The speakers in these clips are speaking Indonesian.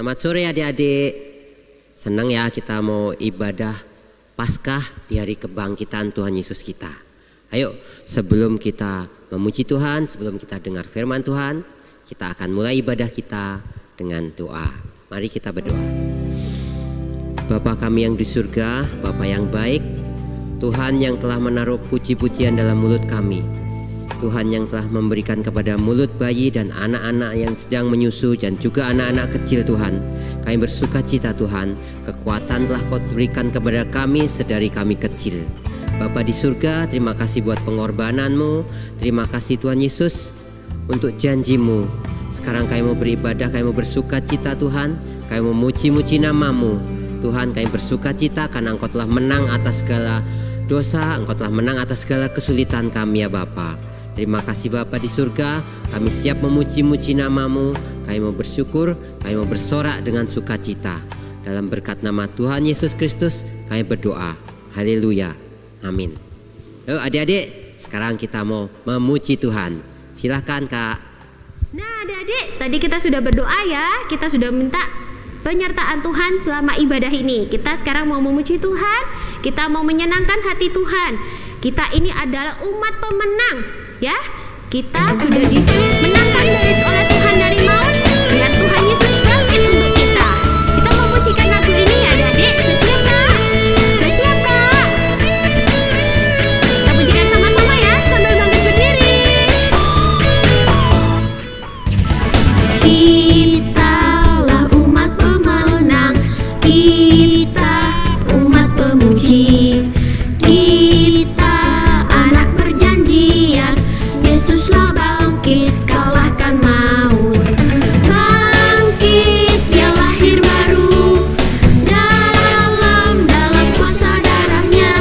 Selamat sore adik-adik. Senang ya kita mau ibadah Paskah di hari kebangkitan Tuhan Yesus kita. Ayo sebelum kita memuji Tuhan, sebelum kita dengar firman Tuhan, kita akan mulai ibadah kita dengan doa. Mari kita berdoa. Bapa kami yang di surga, Bapa yang baik, Tuhan yang telah menaruh puji-pujian dalam mulut kami, Tuhan yang telah memberikan kepada mulut bayi dan anak-anak yang sedang menyusu dan juga anak-anak kecil Tuhan. Kami bersuka cita Tuhan, kekuatan telah Kau berikan kepada kami sedari kami kecil. Bapa di surga, terima kasih buat pengorbanan-Mu. Terima kasih Tuhan Yesus untuk janji-Mu. Sekarang kami mau beribadah, kami mau bersuka cita Tuhan. Kami mau muji-muji nama-Mu. Tuhan, kami bersuka cita karena Engkau telah menang atas segala dosa, Engkau telah menang atas segala kesulitan kami ya Bapa. Terima kasih Bapa di surga, kami siap memuji-muji nama-Mu. Kami mau bersyukur, kami mau bersorak dengan sukacita. Dalam berkat nama Tuhan Yesus Kristus kami berdoa. Haleluya, amin. Yuk adik-adik, sekarang kita mau memuji Tuhan. Silahkan Kak. Nah adik-adik, tadi kita sudah berdoa ya. Kita sudah minta penyertaan Tuhan selama ibadah ini. Kita sekarang mau memuji Tuhan, kita mau menyenangkan hati Tuhan. Kita ini adalah umat pemenang, ya. Kita sudah dimenangkan oleh Tuhan dari maut dengan Tuhan Yesus bangkit untuk kita. Kita memujikan lagu ini ya adik-adik. Siap Kak? Siap Kak? Kita pujikan sama-sama ya sambil bangkit berdiri. Kitalah umat pemenang, kita umat pemuji, kita anak perjanjian, Yesuslah bangkit kalahkan maut. Bangkit dia lahir baru, dalam kuasa darahnya,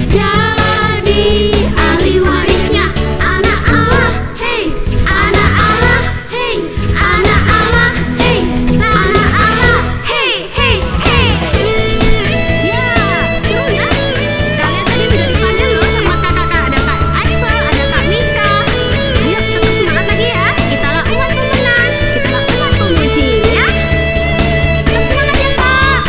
jadi ahli warisnya. Anak Allah, hey, anak Allah, hey, anak Allah, hey, anak Allah, hey, hey, hey. Ya, seru ya. Kalian tadi sudah dipanggil loh sama kakak-kakak. Ada Kak Aisel, ada Kak Mika. Ayo tetap semangat lagi ya. Kitalah umat pemenang, kitalah umat pemuji ya. Tetap semangat ya Kak.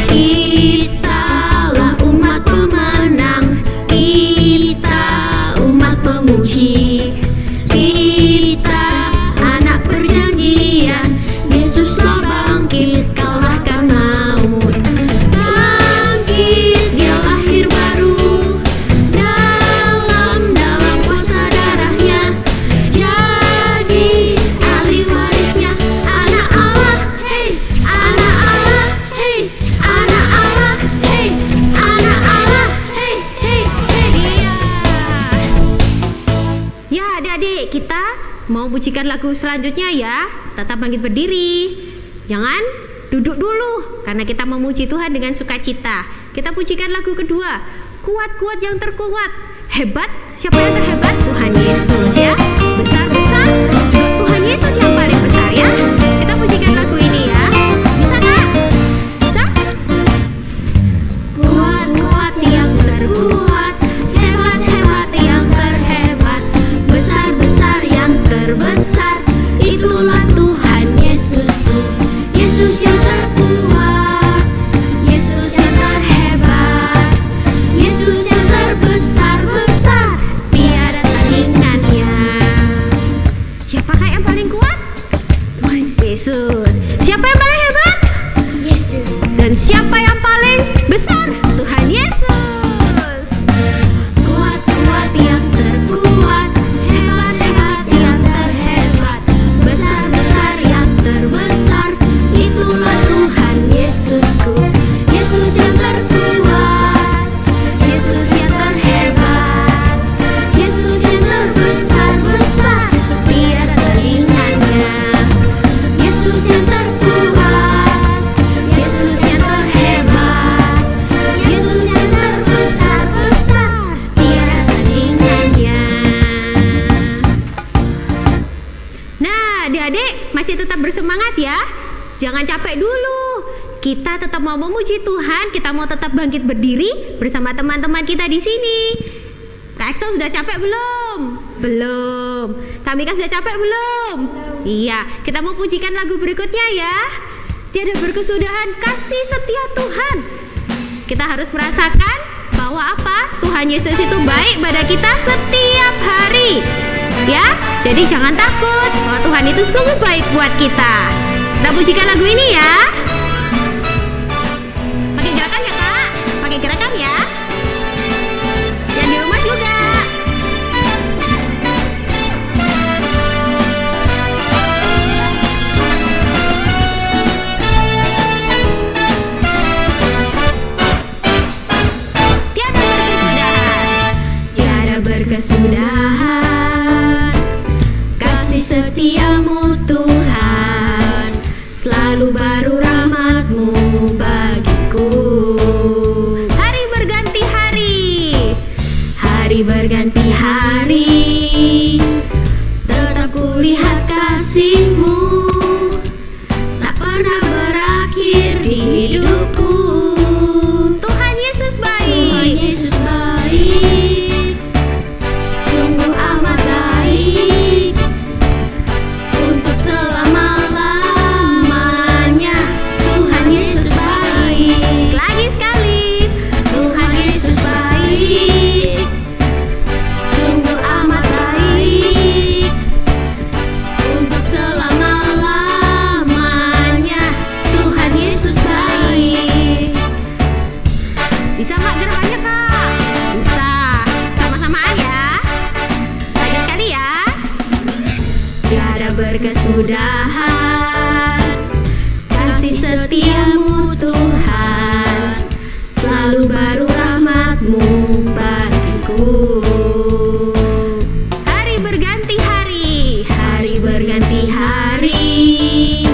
Kitalah umat pemenang, kita umat pemuji, kita anak perjanjian, Yesuslah bangkit kalahkan maut. Bangkit dia lahir baru, dalam kuasa darahnya, jadi ahli warisnya. Anak Allah, hey, anak Allah, hey, anak Allah, hey, anak Allah, hey, hey, hey. Ya adik-adik, kita mau pujikan lagu selanjutnya ya. Tetap bangkit berdiri, jangan duduk dulu, karena kita memuji Tuhan dengan sukacita. Kita pujikan lagu kedua, kuat-kuat yang terkuat. Hebat, siapa yang terhebat? Tuhan Yesus ya. Besar-besar, juga Tuhan Yesus yang paling besar ya. Kita pujikan lagu ini ya. Bisa Kak? Bisa? Kuat-kuat yang terkuat, hebat-hebat yang terhebat, besar-besar yang terbesar, itulah Tuhan Yesusku. Yesus yang terkuat, Yesus yang terhebat, Yesus yang terbesar-besar, tiada tandingannya. Siapa Kak yang paling kuat? Tuhan Yesus. Siapa yang paling hebat? Yesus. Dan siapa yang paling besar? Tuhan Yesus. Kuat-kuat yang terkuat, hebat-hebat yang terhebat, besar-besar yang terbesar, itulah Tuhan Yesusku. Yesus yang terkuat, Yesus yang terhebat, Yesus yang terbesar-besar, tiada tandingannya. Yesus yang terkuat, Yesus yang terhebat, Yesus yang terbesar-besar, tiada tandingannya. Nah, adik-adik masih tetap bersemangat ya. Jangan capek dulu. Kita tetap mau memuji Tuhan, kita mau tetap bangkit berdiri bersama teman-teman kita di sini. Kak Axel sudah capek belum? Belum. belum? Kak Mika sudah capek belum? Iya, kita mau pujikan lagu berikutnya ya. Tiada berkesudahan kasih setia Tuhan. Kita harus merasakan bahwa apa? Tuhan Yesus itu baik pada kita setiap hari. Ya, jadi jangan takut bahwa Tuhan itu sungguh baik buat kita. Kita pujikan lagu ini ya. Pakai gerakan ya Kak? Pakai gerakan ya. Yang di rumah juga. Berkesudahan kasih setiamu Tuhan, selalu baru rahmat-Mu bagiku. Hari berganti hari, hari berganti hari, tetap kulihat kasih-Mu, tak pernah berakhir di hidupku. Tuhan Yesus baik. Tuhan Yesus baik, sungguh amat baik, untuk selama-lamanya. Tuhan Yesus baik, Lagi sekali. Tuhan Yesus baik, sungguh amat baik, untuk selama-lamanya. Tuhan Yesus baik. Bisa nggak gerakannya Kak? Bisa. Sama-sama ya. Lagi sekali ya. Tiada berkesudahan kasih setiamu Tuhan, selalu baru rahmat-Mu bagiku. Hari berganti hari, Hari berganti hari,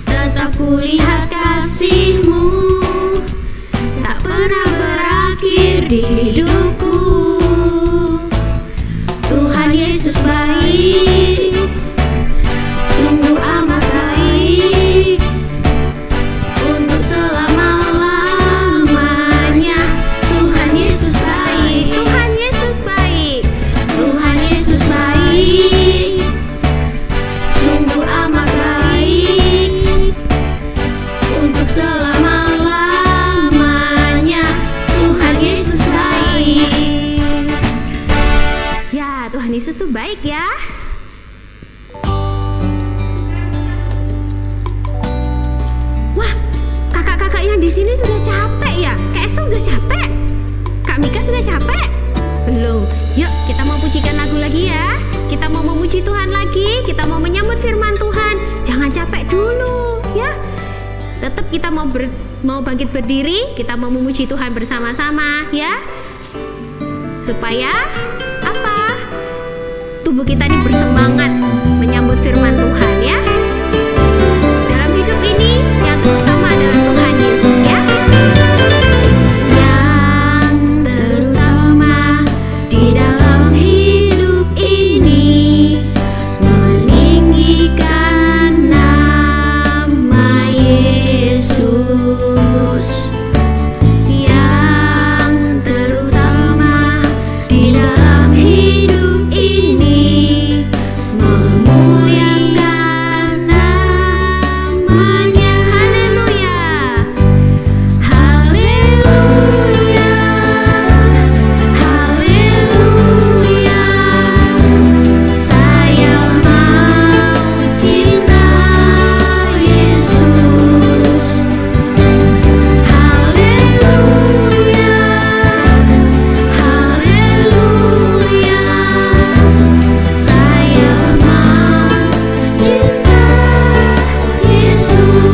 tetap kulihat kasih-Mu, tak pernah berakhir di hidupku. Tuhan Yesus baik, sungguh amat baik, untuk selama-lamanya. Tuhan Yesus baik, Tuhan Yesus baik. Tuhan Yesus baik, sungguh amat baik, untuk selama-lamanya. Tuhan Yesus baik. Ya, Tuhan Yesus tuh baik ya. Wah, kakak-kakak yang di sini sudah capek ya? Kak Esa sudah capek? Kak Mika sudah capek? Belum. Yuk, kita mau pujikan lagu lagi ya. Kita mau memuji Tuhan lagi. Kita mau menyambut firman Tuhan. Jangan capek dulu, ya. Tetap kita mau bangkit berdiri. Kita mau memuji Tuhan bersama-sama, ya. Supaya apa? Tubuh kita ini bersemangat menyambut firman Tuhan ya. Dalam hidup ini yang terutama adalah Tuhan Yesus ya. Yang terutama di dalam hidup ini, meninggikan nama Yesus. Yang terutama di dalam hidup ini, memuliakan namanya. Haleluya, haleluya, haleluya. Saya mau cinta Yesus. Haleluya, haleluya, saya mau cinta Yesus.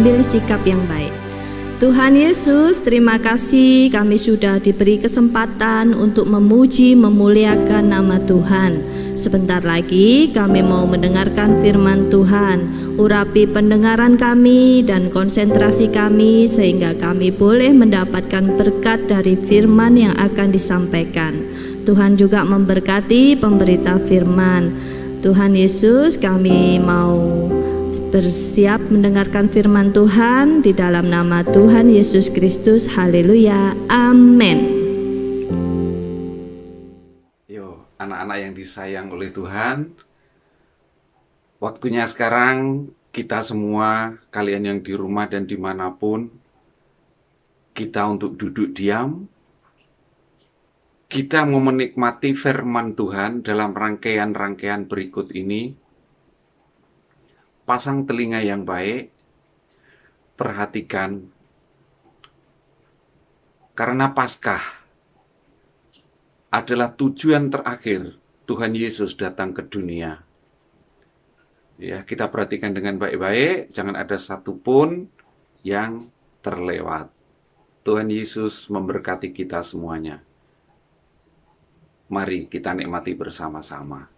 mengambil sikap yang baik. Tuhan Yesus, terima kasih kami sudah diberi kesempatan untuk memuji, memuliakan nama Tuhan. Sebentar lagi kami mau mendengarkan firman Tuhan. Urapi pendengaran kami dan konsentrasi kami sehingga kami boleh mendapatkan berkat dari firman yang akan disampaikan. Tuhan juga memberkati pemberita firman. Tuhan Yesus, kami mau bersiap mendengarkan firman Tuhan di dalam nama Tuhan Yesus Kristus. Haleluya. Amin. Yo, anak-anak yang disayang oleh Tuhan, waktunya sekarang kita semua, kalian yang di rumah dan dimanapun, kita untuk duduk diam. Kita mau menikmati firman Tuhan dalam rangkaian-rangkaian berikut ini. Pasang telinga yang baik, perhatikan, karena Paskah adalah tujuan terakhir Tuhan Yesus datang ke dunia. Ya, kita perhatikan dengan baik-baik, jangan ada satupun yang terlewat. Tuhan Yesus memberkati kita semuanya. Mari kita nikmati bersama-sama.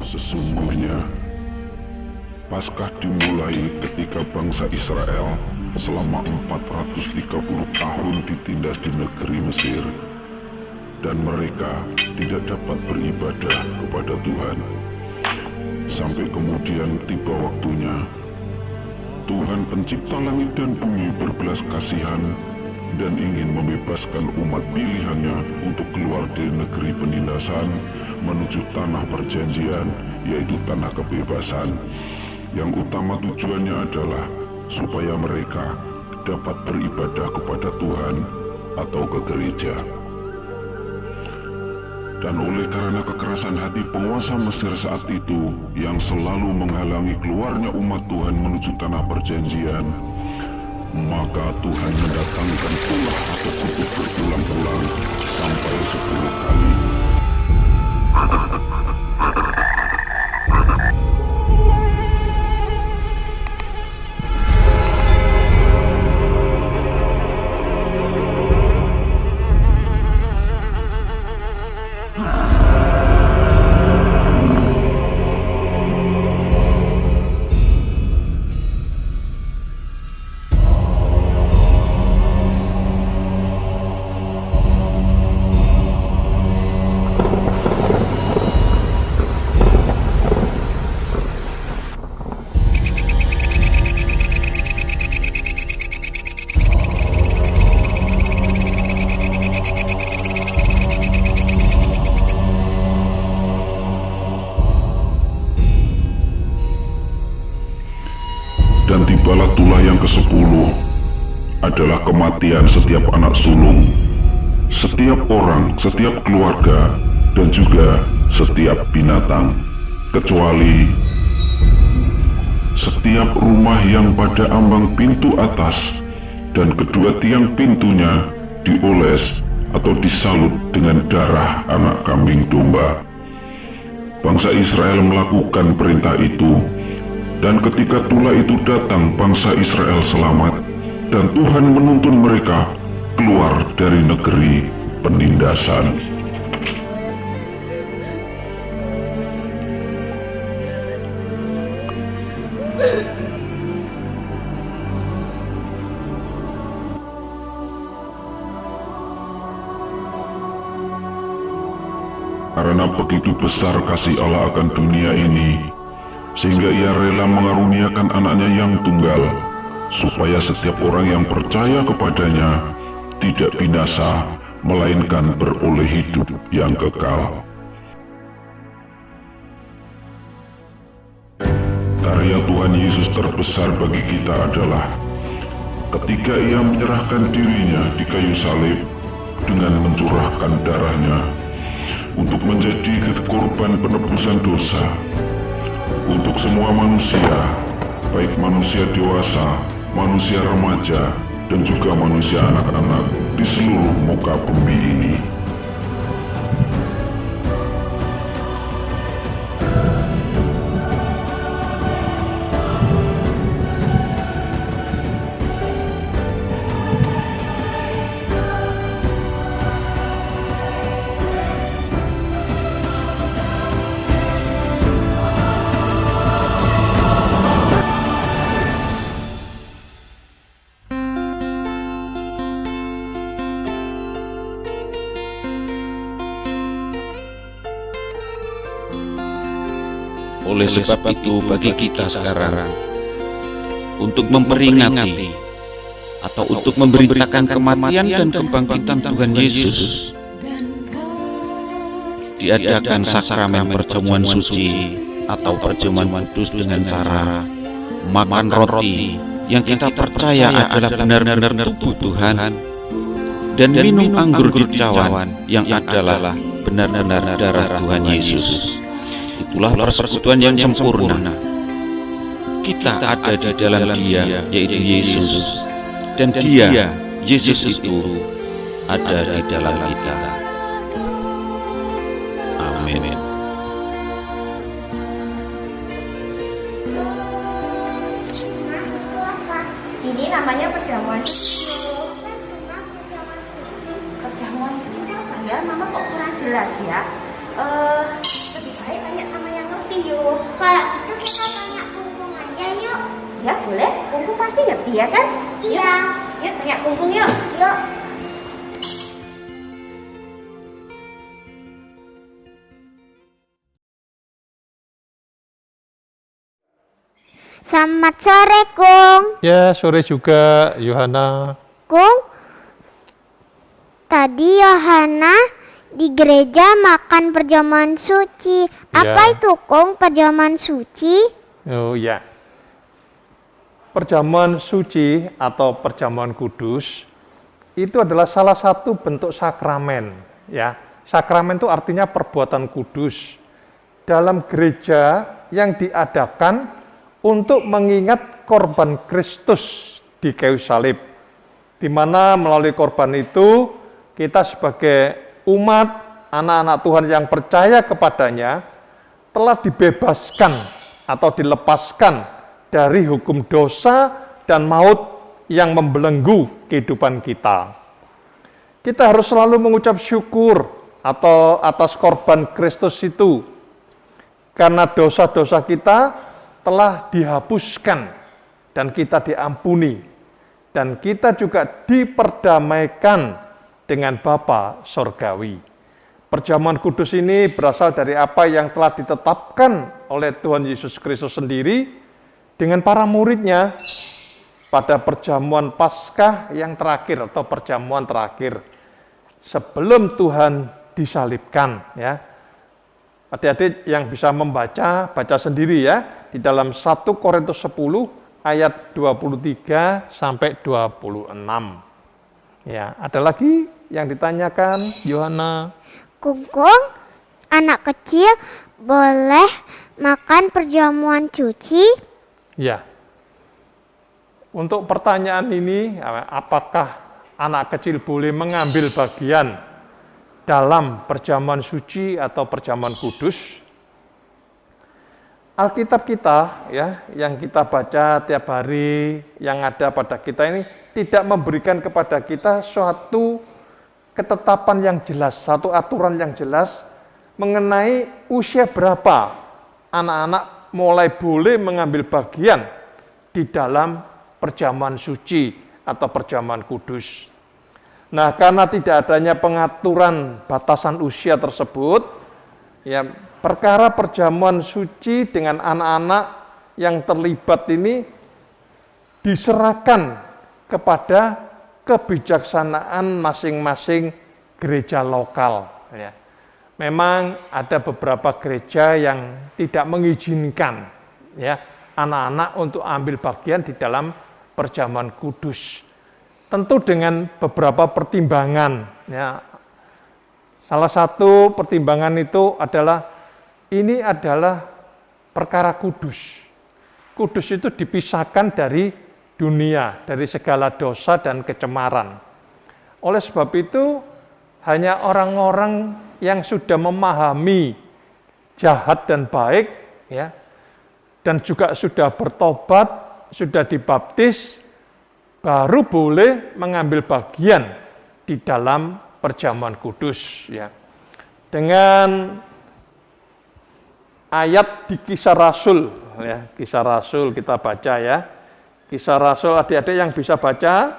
Sesungguhnya, Paskah dimulai ketika bangsa Israel selama 430 tahun ditindas di negeri Mesir, dan mereka tidak dapat beribadah kepada Tuhan. Sampai kemudian tiba waktunya, Tuhan pencipta langit dan bumi berbelas kasihan dan ingin membebaskan umat pilihannya untuk keluar dari negeri penindasan menuju tanah perjanjian, yaitu tanah kebebasan. Yang utama tujuannya adalah supaya mereka dapat beribadah kepada Tuhan atau ke gereja. Dan oleh karena kekerasan hati penguasa Mesir saat itu yang selalu menghalangi keluarnya umat Tuhan menuju tanah perjanjian, maka Tuhan mendatangkan ulah atau kutuk berulang-ulang sampai 10 kali. Dan tibalah tulah yang ke-10 adalah kematian setiap anak sulung, setiap orang, setiap keluarga, dan juga setiap binatang, kecuali setiap rumah yang pada ambang pintu atas dan kedua tiang pintunya dioles atau disalut dengan darah anak kambing domba. Bangsa Israel melakukan perintah itu. Dan ketika tulah itu datang, bangsa Israel selamat, dan Tuhan menuntun mereka keluar dari negeri penindasan. Karena begitu besar kasih Allah akan dunia ini, sehingga ia rela mengaruniakan anaknya yang tunggal, supaya setiap orang yang percaya kepadanya tidak binasa, melainkan beroleh hidup yang kekal. Karya Tuhan Yesus terbesar bagi kita adalah ketika ia menyerahkan dirinya di kayu salib dengan mencurahkan darahnya untuk menjadi korban penebusan dosa untuk semua manusia, baik manusia dewasa, manusia remaja, dan juga manusia anak-anak di seluruh muka bumi ini. oleh sebab itu bagi kita sekarang untuk memperingati atau untuk memberitakan kematian dan kebangkitan Tuhan Yesus, diadakan sakramen perjamuan suci atau perjamuan kudus dengan cara makan roti yang kita percaya adalah benar-benar tubuh Tuhan, dan minum anggur kicauan yang adalah benar-benar darah Tuhan Yesus. Itulah persekutuan yang sempurna. Kita ada di dalam Dia, yaitu Yesus, dan Dia, Yesus itu, ada di dalam kita. Amin. Ini namanya perjamuan suci. Perjamuan suci itu apa ya? Mama kok kurang jelas ya. Lebih baik tanya sama yang ngerti yuk. Kalau gitu kita tanya Kungkung aja yuk. Ya boleh, Kungkung pasti ngerti ya kan? Iya. Yuk tanya Kungkung yuk. Yuk. Selamat sore, Kung. Ya, sore juga, Yohana. Kung, tadi Yohana di gereja makan perjamuan suci. Apa itu, Kung, perjamuan suci? Oh ya. Perjamuan suci atau perjamuan kudus itu adalah salah satu bentuk sakramen, ya. Sakramen itu artinya perbuatan kudus dalam gereja yang diadakan untuk mengingat korban Kristus di kayu salib, di mana melalui korban itu kita sebagai umat anak-anak Tuhan yang percaya kepadanya telah dibebaskan atau dilepaskan dari hukum dosa dan maut yang membelenggu kehidupan kita. Kita harus selalu mengucap syukur atau atas korban Kristus itu, karena dosa-dosa kita telah dihapuskan dan kita diampuni, dan kita juga diperdamaikan dengan Bapa Sorgawi. Perjamuan kudus ini berasal dari apa yang telah ditetapkan oleh Tuhan Yesus Kristus sendiri dengan para muridnya pada perjamuan Paskah yang terakhir atau perjamuan terakhir sebelum Tuhan disalibkan, ya. Adik-adik yang bisa membaca, baca sendiri ya, di dalam 1 Korintus 10 ayat 23 sampai 26. Ya, ada lagi yang ditanyakan, Yohana? Kungkung, anak kecil boleh makan perjamuan suci? Ya. Untuk pertanyaan ini, apakah anak kecil boleh mengambil bagian dalam perjamuan suci atau perjamuan kudus? Alkitab kita ya, yang kita baca tiap hari, yang ada pada kita ini tidak memberikan kepada kita suatu ketetapan yang jelas, satu aturan yang jelas mengenai usia berapa anak-anak mulai boleh mengambil bagian di dalam perjamuan suci atau perjamuan kudus. Nah, karena tidak adanya pengaturan batasan usia tersebut, ya, perkara perjamuan suci dengan anak-anak yang terlibat ini diserahkan kepada kebijaksanaan masing-masing gereja lokal. Ya. Memang ada beberapa gereja yang tidak mengizinkan ya anak-anak untuk ambil bagian di dalam perjamuan kudus. Tentu dengan beberapa pertimbangan. Ya. Salah satu pertimbangan itu adalah ini adalah perkara kudus. Kudus itu dipisahkan dari dunia, dari segala dosa dan kecemaran. Oleh sebab itu, hanya orang-orang yang sudah memahami jahat dan baik, ya, dan juga sudah bertobat, sudah dibaptis, baru boleh mengambil bagian di dalam perjamuan kudus. Ya. Dengan ayat di Kisah Rasul, ya, Kisah Rasul kita baca ya. Kisah Rasul, adik-adik yang bisa baca,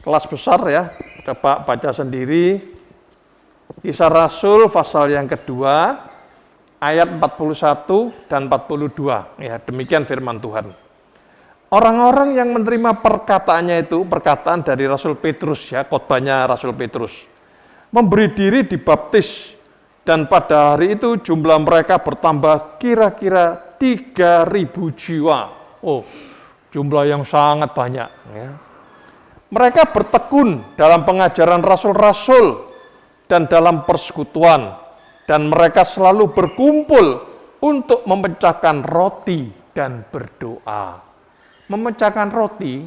kelas besar ya, coba baca sendiri. Kisah Rasul pasal yang kedua, ayat 41 dan 42. Ya, demikian firman Tuhan. Orang-orang yang menerima perkataannya itu, perkataan dari Rasul Petrus, ya, khotbahnya Rasul Petrus, memberi diri dibaptis, dan pada hari itu jumlah mereka bertambah kira-kira 3.000 jiwa. Oh, jumlah yang sangat banyak. Ya. Mereka bertekun dalam pengajaran rasul-rasul dan dalam persekutuan, dan mereka selalu berkumpul untuk memecahkan roti dan berdoa. Memecahkan roti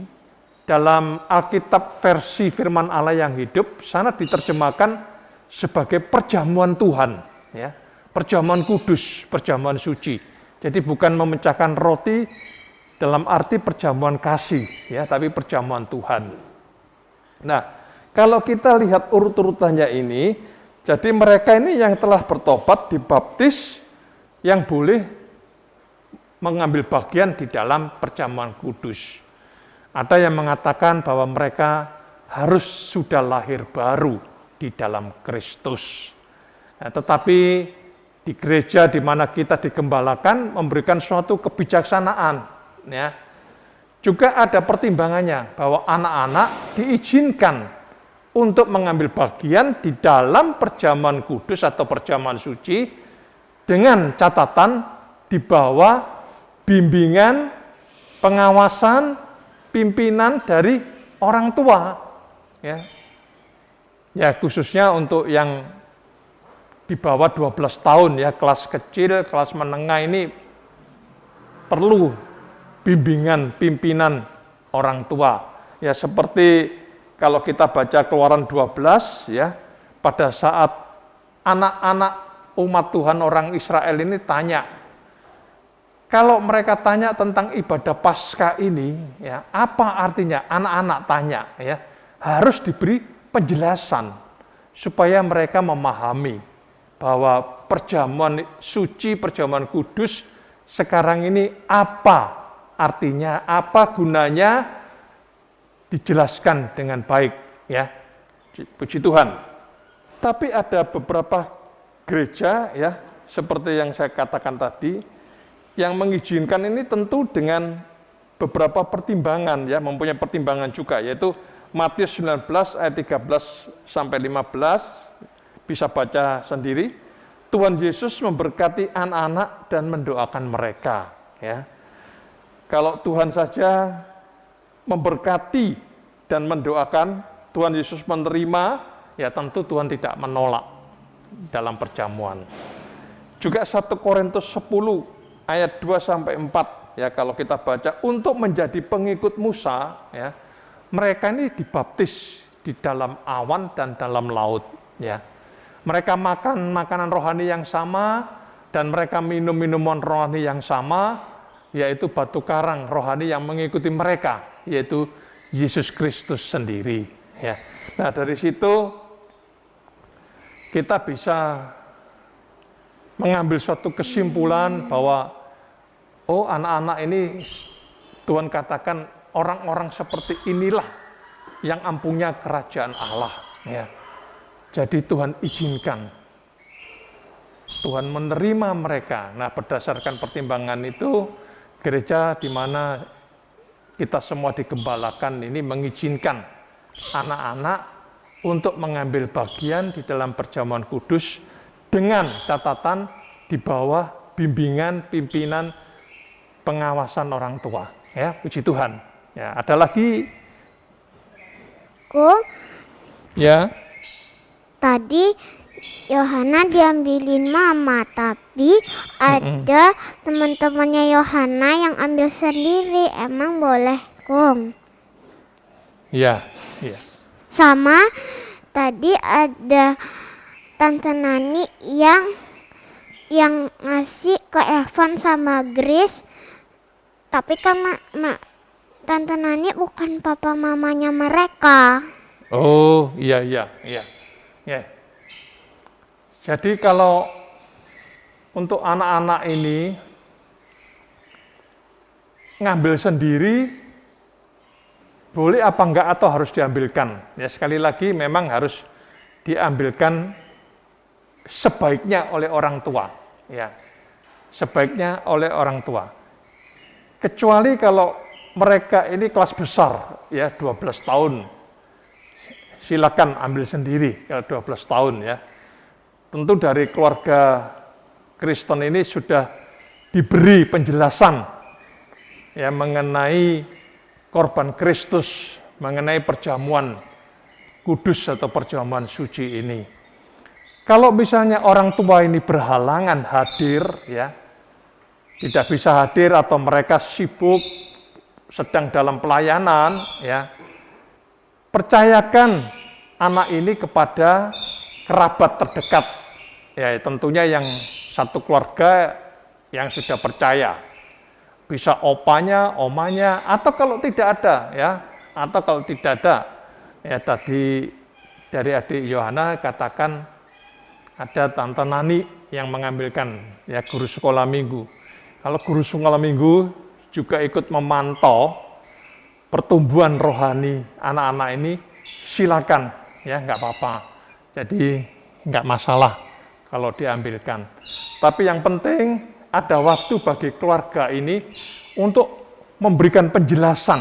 dalam Alkitab versi firman Allah yang hidup sana diterjemahkan sebagai perjamuan Tuhan, ya, perjamuan kudus, perjamuan suci. Jadi bukan memecahkan roti dalam arti perjamuan kasih, ya, tapi perjamuan Tuhan. Nah, kalau kita lihat urut-urutannya ini, jadi mereka ini yang telah bertobat, dibaptis, yang boleh mengambil bagian di dalam perjamuan kudus. Ada yang mengatakan bahwa mereka harus sudah lahir baru di dalam Kristus. Nah, tetapi di gereja di mana kita digembalakan memberikan suatu kebijaksanaan. Ya. Juga ada pertimbangannya bahwa anak-anak diizinkan untuk mengambil bagian di dalam perjamuan kudus atau perjamuan suci dengan catatan di bawah bimbingan, pengawasan, pimpinan dari orang tua. Ya, ya khususnya untuk yang di bawah 12 tahun, ya, kelas kecil, kelas menengah ini perlu bimbingan, pimpinan orang tua. Ya, seperti kalau kita baca Keluaran 12, ya, pada saat anak-anak umat Tuhan orang Israel ini tanya, kalau mereka tanya tentang ibadah Paskah ini, ya, apa artinya? Anak-anak tanya, ya, harus diberi penjelasan supaya mereka memahami bahwa perjamuan suci, perjamuan kudus sekarang ini apa artinya, apa gunanya, dijelaskan dengan baik, ya. Puji Tuhan. Tapi ada beberapa gereja, ya, seperti yang saya katakan tadi, yang mengizinkan ini tentu dengan beberapa pertimbangan, ya, mempunyai pertimbangan juga, yaitu Matius 19 ayat 13 sampai 15, bisa baca sendiri. Tuhan Yesus memberkati anak-anak dan mendoakan mereka, ya. Kalau Tuhan saja memberkati dan mendoakan, Tuhan Yesus menerima, ya tentu Tuhan tidak menolak dalam perjamuan. Juga 1 Korintus 10 ayat 2 sampai 4, ya, kalau kita baca, untuk menjadi pengikut Musa, ya, mereka ini dibaptis di dalam awan dan dalam laut, ya. Mereka makan makanan rohani yang sama dan mereka minum minuman rohani yang sama, yaitu batu karang rohani yang mengikuti mereka, yaitu Yesus Kristus sendiri, ya. Nah, dari situ kita bisa mengambil suatu kesimpulan bahwa oh, anak-anak ini Tuhan katakan orang-orang seperti inilah yang ampunya kerajaan Allah, ya. Jadi Tuhan izinkan, Tuhan menerima mereka. Nah, berdasarkan pertimbangan itu, gereja di mana kita semua digembalakan ini mengizinkan anak-anak untuk mengambil bagian di dalam perjamuan kudus dengan catatan di bawah bimbingan, pimpinan, pengawasan orang tua, ya. Puji Tuhan. Ya, ada lagi? Ya. Tadi Yohana diambilin mama, tapi ada teman-temannya Yohana yang ambil sendiri. Emang boleh, Kung? Ya, ya. Sama tadi ada Tante Nani yang ngasih ke Evan sama Grace. Tapi kan Tante Nani bukan papa mamanya mereka. Oh, iya. Ya. Jadi kalau untuk anak-anak ini ngambil sendiri, boleh apa enggak atau harus diambilkan? Ya, sekali lagi memang harus diambilkan sebaiknya oleh orang tua, ya. Sebaiknya oleh orang tua. Kecuali kalau mereka ini kelas besar, ya 12 tahun. Silakan ambil sendiri kalau 12 tahun ya. Tentu dari keluarga Kristen ini sudah diberi penjelasan ya mengenai korban Kristus, mengenai perjamuan kudus atau perjamuan suci ini. Kalau misalnya orang tua ini berhalangan hadir ya, tidak bisa hadir atau mereka sibuk sedang dalam pelayanan ya, percayakan anak ini kepada kerabat terdekat. Ya, tentunya yang satu keluarga yang sudah percaya. Bisa opanya, omanya, atau kalau tidak ada ya, atau kalau tidak ada ya, tadi dari adik Yohana katakan ada tante Nani yang mengambilkan ya guru sekolah minggu. Kalau guru sekolah minggu juga ikut memantau pertumbuhan rohani anak-anak ini, silakan ya, nggak apa-apa. Jadi nggak masalah kalau diambilkan. Tapi yang penting ada waktu bagi keluarga ini untuk memberikan penjelasan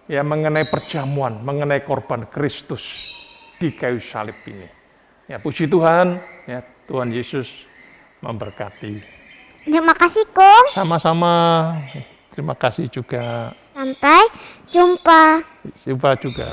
ya mengenai perjamuan, mengenai korban Kristus di kayu salib ini. Ya, puji Tuhan, ya Tuhan Yesus memberkati. Terima kasih, Kong. Sama-sama. Terima kasih juga. Sampai jumpa. Jumpa juga.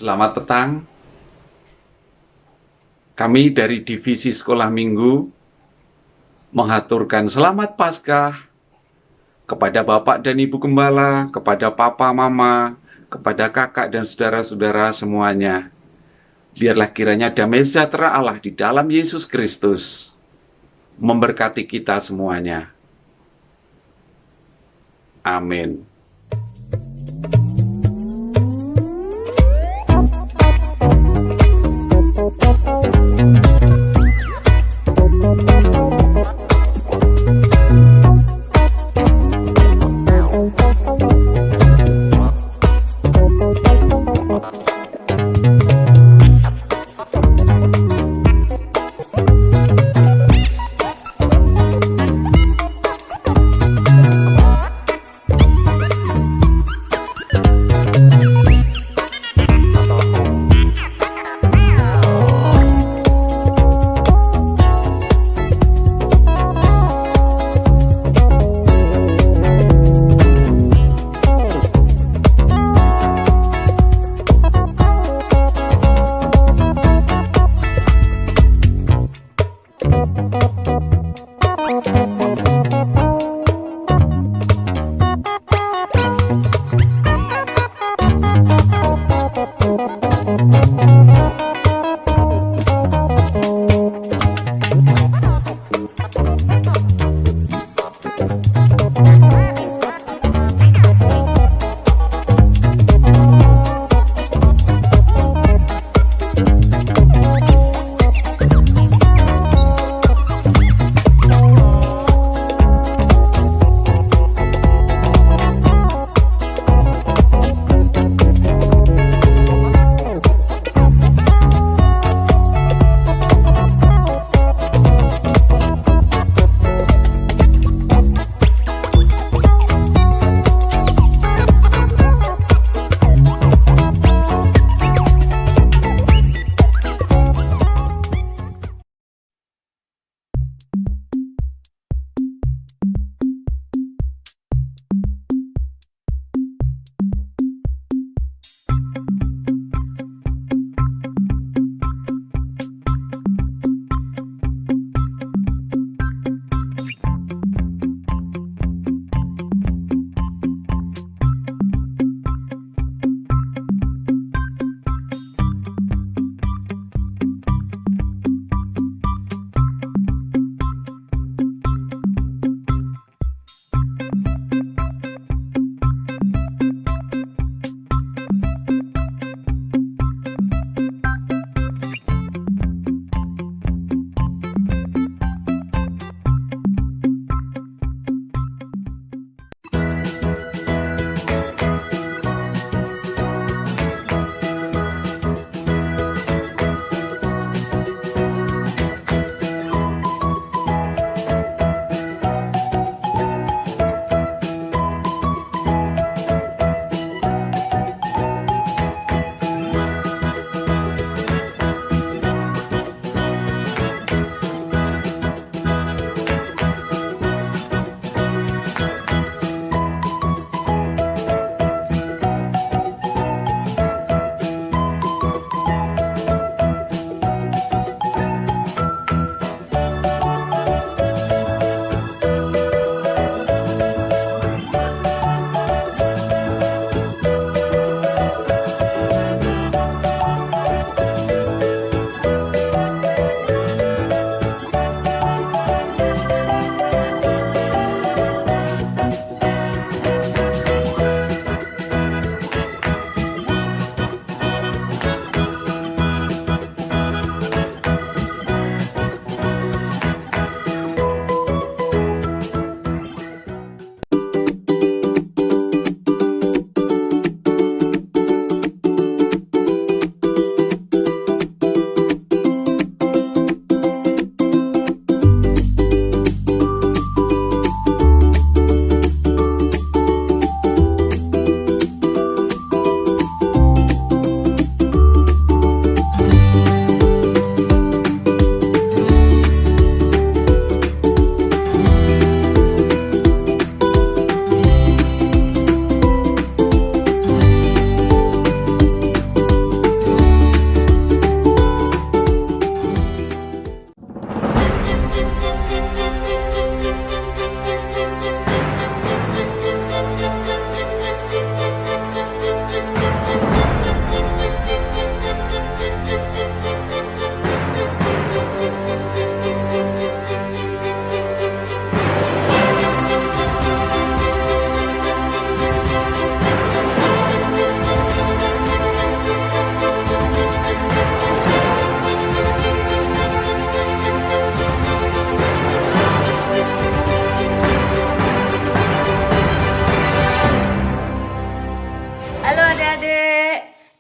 Selamat petang. Kami dari Divisi Sekolah Minggu mengaturkan selamat Paskah kepada Bapak dan Ibu Gembala, kepada Papa, Mama, kepada kakak dan saudara-saudara semuanya. Biarlah kiranya damai sejahtera Allah di dalam Yesus Kristus memberkati kita semuanya. Amin.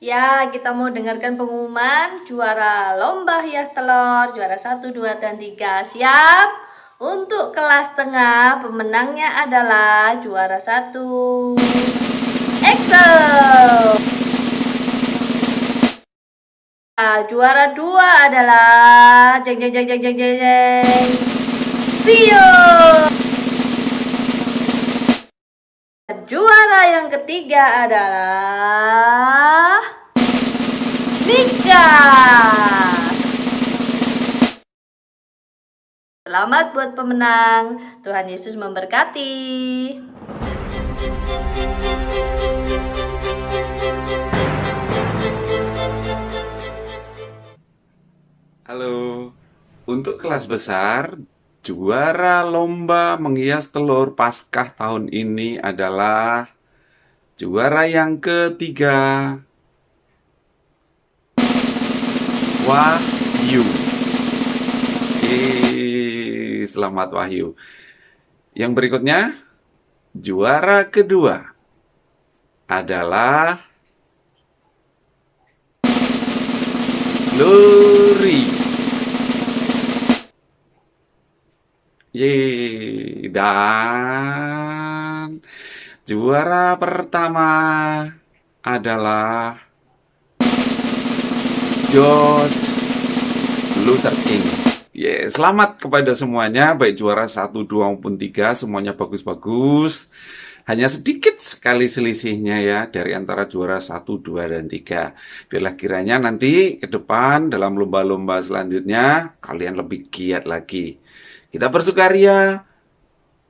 Ya, kita mau dengarkan pengumuman juara lomba hias telur, juara 1, 2, dan 3. Siap? Untuk kelas tengah, pemenangnya adalah juara 1 Excel. Juara 2 adalah jeng jeng jeng jeng jeng jeng jeng Vio. Juara yang ketiga adalah Nika. Selamat buat pemenang. Tuhan Yesus memberkati. Halo, untuk kelas besar, juara lomba menghias telur Paskah tahun ini adalah juara yang ketiga, Wahyu. Selamat Wahyu. Yang berikutnya, juara kedua adalah Luri. Dan juara pertama adalah George Luther King. Selamat kepada semuanya, baik juara 1, 2 maupun 3, semuanya bagus-bagus. Hanya sedikit sekali selisihnya ya dari antara juara 1, 2, dan 3. Biarlah kiranya nanti ke depan dalam lomba-lomba selanjutnya kalian lebih giat lagi. Kita bersukaria,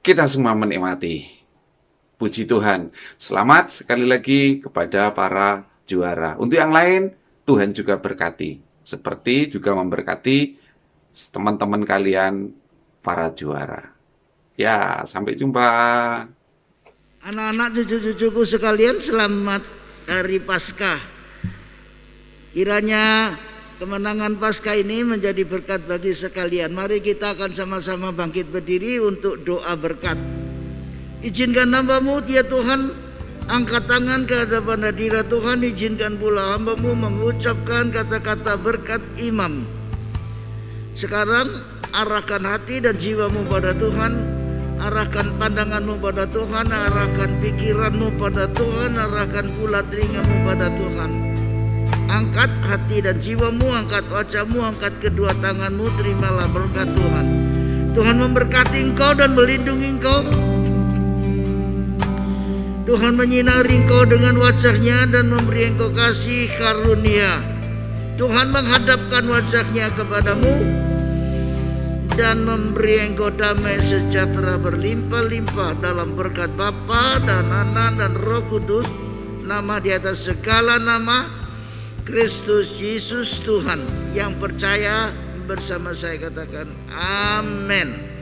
kita semua menikmati. Puji Tuhan. Selamat sekali lagi kepada para juara. Untuk yang lain, Tuhan juga berkati. Seperti juga memberkati teman-teman kalian para juara. Ya, sampai jumpa. Anak-anak, cucu-cucuku sekalian, selamat Hari Paskah. Kiranya kemenangan Paskah ini menjadi berkat bagi sekalian. Mari kita akan sama-sama bangkit berdiri untuk doa berkat. Izinkan hamba-Mu ya Tuhan, angkat tangan ke hadapan hadirat Tuhan. Izinkan pula hamba-Mu mengucapkan kata-kata berkat imam. Sekarang arahkan hati dan jiwa-Mu pada Tuhan. Arahkan pandanganmu pada Tuhan, arahkan pikiranmu pada Tuhan, arahkan pula telingamu pada Tuhan. Angkat hati dan jiwamu, angkat wajahmu, angkat kedua tanganmu, terimalah berkat Tuhan. Tuhan memberkati engkau dan melindungi engkau. Tuhan menyinari engkau dengan wajahnya dan memberi engkau kasih karunia. Tuhan menghadapkan wajahnya kepadamu dan memberi engkau damai sejahtera berlimpah-limpah dalam berkat Bapa dan Anak dan Roh Kudus, nama di atas segala nama, Kristus Yesus Tuhan. Yang percaya bersama saya katakan amin.